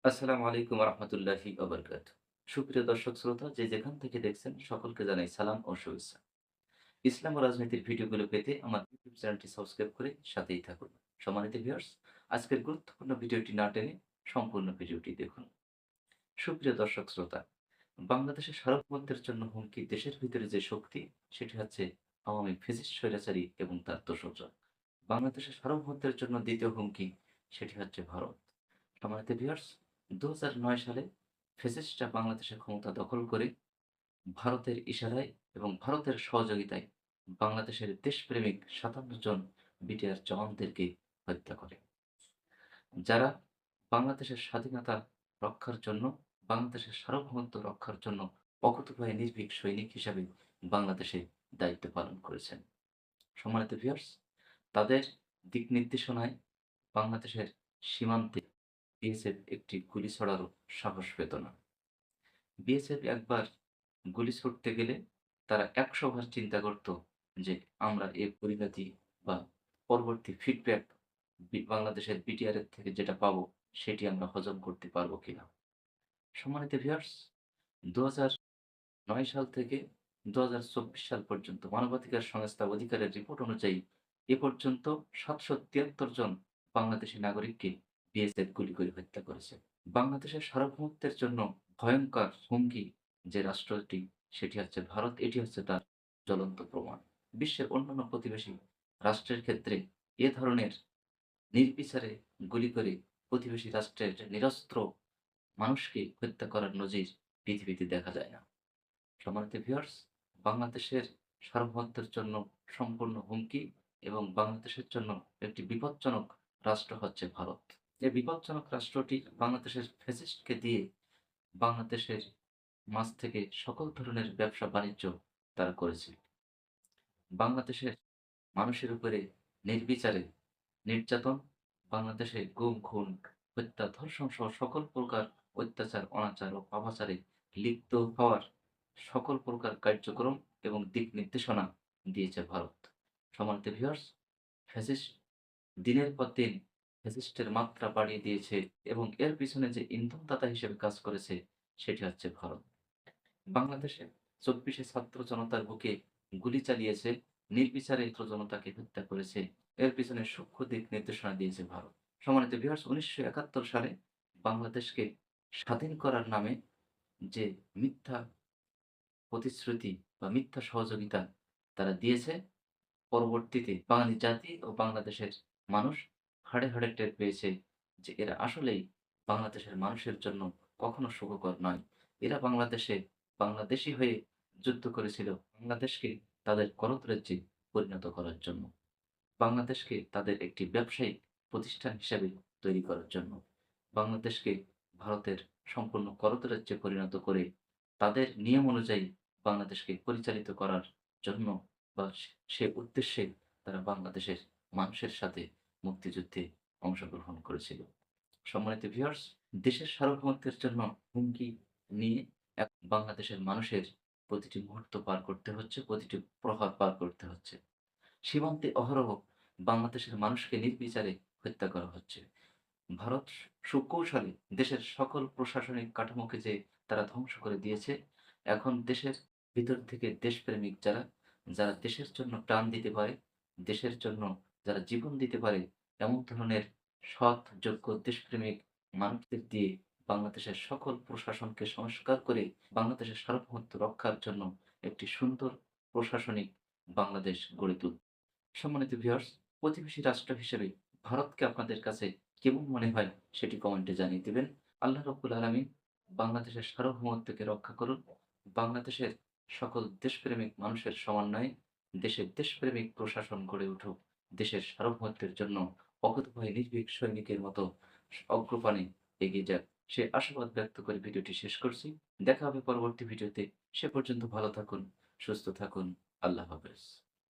আসসালামু আলাইকুম রহমতুল্লাহি ওবরকাত। সুপ্রিয় দর্শক শ্রোতা, যে যেখান থেকে দেখছেন সকলকে জানাই সালাম ও শুভেচ্ছা। ইসলাম ও রাজনীতির ভিডিওগুলো পেতে আমার ইউটিউব চ্যানেলটি সাবস্ক্রাইব করে সাথেই থাকুন। সম্মানিত ভিউয়ার্স, আজকের গুরুত্বপূর্ণ ভিডিওটি না টেনে সম্পূর্ণ ভিডিওটি দেখুন। সুপ্রিয় দর্শক শ্রোতা, বাংলাদেশের সার্বভৌমত্বের জন্য হুমকি দেশের ভিতরে যে শক্তি, সেটি হচ্ছে আওয়ামী ফ্যাসিস্ট স্বৈরাচারী এবং তার দোসররা। বাংলাদেশের সার্বভৌমত্বের জন্য দ্বিতীয় হুমকি, সেটি হচ্ছে ভারত। সম্মানিত ভিউয়ার্স, ২০০৯ সালে ফ্যাসিস্টরা বাংলাদেশের ক্ষমতা দখল করে ভারতের ইশারায় এবং ভারতের সহযোগিতায় বাংলাদেশের দেশপ্রেমিক ৫৭ জন বিটিআর জওয়ানদেরকে হত্যা করে। যারা বাংলাদেশের স্বাধীনতা রক্ষার জন্য, বাংলাদেশের সার্বভৌমত্ব রক্ষার জন্য অকুতোভয় নির্ভীক সৈনিক হিসাবে বাংলাদেশে দায়িত্ব পালন করেছেন। সম্মানিত ভিউয়ার্স, তাদের দিক নির্দেশনায় বাংলাদেশের সীমান্তে বিএসএফ একটি গুলি ছড়ারও সাহস পেত না। বিএসএফ একবার গুলি ছুড়তে গেলে তারা ১০০ বার চিন্তা করত যে আমরা এর পরিণতি বা পরবর্তী ফিডব্যাক বাংলাদেশের বিটিআর এর থেকে যেটা পাবো সেটি আমরা হজম করতে পারবো কিনা। সম্মানিত ভিউয়ার্স, ২০০৯ সাল থেকে ২০২৪ সাল পর্যন্ত মানবাধিকার সংস্থা অধিকারের রিপোর্ট অনুযায়ী এ পর্যন্ত ৭৭৩ জন বাংলাদেশী নাগরিককে বিএসএফ গুলি করে হত্যা করেছে। বাংলাদেশের সার্বভৌমত্বের জন্য ভয়ংকর হুমকি যে রাষ্ট্রটি, সেটি হচ্ছে ভারত। এটি হচ্ছে তার জ্বলন্ত প্রমাণ। বিশ্বের অন্যান্য প্রতিবেশী রাষ্ট্রের ক্ষেত্রে এ ধরনের নির্বিচারে গুলি করে প্রতিবেশী রাষ্ট্রের নিরস্ত্র মানুষকে হত্যা করার নজির পৃথিবীতে দেখা যায় না। সম্মানিত ভিউয়ার্স, বাংলাদেশের সার্বভৌমত্বের জন্য সম্পূর্ণ হুমকি এবং বাংলাদেশের জন্য একটি বিপজ্জনক রাষ্ট্র হচ্ছে ভারত। এই বিপজ্জনক রাষ্ট্রটি বাংলাদেশের ফ্যাসিস্টকে দিয়ে বাংলাদেশের মাঝ থেকে সকল ধরনের ব্যবসা-বাণিজ্য তারা করেছে। বাংলাদেশের মানুষের উপরে নির্বিচারে নির্যাতন, বাংলাদেশে গুম, খুন, হত্যা, ধর্ষণ সহ সকল প্রকার অত্যাচার, অনাচার ও পাপাচারে লিপ্ত হওয়ার সকল প্রকার কার্যক্রম এবং দিক নির্দেশনা দিয়েছে ভারত। সম্মানিত ভিউয়ার্স, ফ্যাসিস্ট দিনের পর দিন ফ্যাসিস্টের মাত্রা বাড়িয়ে দিয়েছে এবং এর পিছনে যে ইন্ধনদাতা হিসেবে কাজ করেছে সেটি হচ্ছে ভারত। বাংলাদেশে ২৪শে ছাত্র জনতার বুকে গুলি চালিয়েছে, নির্বিচারে ছাত্র জনতাকে হত্যা করেছে। এর পিছনে সূক্ষ্ম দিক নির্দেশনা দিয়েছে ভারত। সম্মানিত ভিউয়ার্স, ১৯৭১ সালে বাংলাদেশকে স্বাধীন করার নামে যে মিথ্যা প্রতিশ্রুতি বা মিথ্যা সহযোগিতা তারা দিয়েছে, পরবর্তীতে বাঙালি জাতি ও বাংলাদেশের মানুষ হাড়ে, হাড়ে টের পেয়েছে যে এরা আসলেই বাংলাদেশের মানুষের জন্য কখনো সুখকর নয়। এরা বাংলাদেশী হয়ে যুদ্ধ করেছিল বাংলাদেশকে তাদের করদরাজ্যে পরিণত করার জন্য। বাংলাদেশকে তাদের একটি ব্যবসায়িক প্রতিষ্ঠান হিসেবে তৈরি করার জন্য। বাংলাদেশকে ভারতের সম্পূর্ণ করদরাজ্যে পরিণত করে তাদের নিয়ম অনুযায়ী বাংলাদেশকে পরিচালিত করার জন্য বা সে উদ্দেশ্যে তারা বাংলাদেশের মানুষের সাথে মুক্তিযুদ্ধে অংশগ্রহণ করেছিল। সম্মানিত ভিউয়ার্স, দেশের সার্বভৌমত্বের জন্য হুমকি নিয়ে বাংলাদেশের মানুষের প্রতিটি মুহূর্ত পার করতে হচ্ছে, প্রতিটি প্রহর পার করতে হচ্ছে। সীমান্তে অহরহ বাংলাদেশের মানুষকে নির্বিচারে হত্যা করা হচ্ছে। ভারত সুকৌশলে দেশের সকল প্রশাসনিক কাঠামোকে যে তারা ধ্বংস করে দিয়েছে, এখন দেশের ভিতর থেকে দেশপ্রেমিক যারা দেশের জন্য প্রাণ দিতে পারে, দেশের জন্য যারা জীবন দিতে পারে, এমন ধরনের সৎ, যোগ্য, দেশপ্রেমিক মানুষদের দিয়ে বাংলাদেশের সকল প্রশাসনকে সংস্কার করে বাংলাদেশের সার্বভৌমত্ব রক্ষার জন্য একটি সুন্দর প্রশাসনিক বাংলাদেশ গড়ে তুলবে। সম্মানিত ভিউয়ার্স, প্রতিবেশী রাষ্ট্র হিসেবে ভারতকে আপনাদের কাছে কেমন মনে হয় সেটি কমেন্টে জানিয়ে দিবেন। আল্লাহ রাব্বুল আলামিন বাংলাদেশের সার্বভৌমত্বকে রক্ষা করুন। বাংলাদেশের সকল দেশপ্রেমিক মানুষের সমন্বয়ে দেশের দেশপ্রেমিক প্রশাসন গড়ে উঠুক। দেশের সার্বভৌমত্বের জন্য অকুতোভয় নির্ভীক সৈনিকের মতো অগ্রপানে এগিয়ে যাক। সে আশাবাদ ব্যক্ত করে ভিডিওটি শেষ করছি। দেখা হবে পরবর্তী ভিডিওতে। সে পর্যন্ত ভালো থাকুন, সুস্থ থাকুন। আল্লাহ হাফেজ।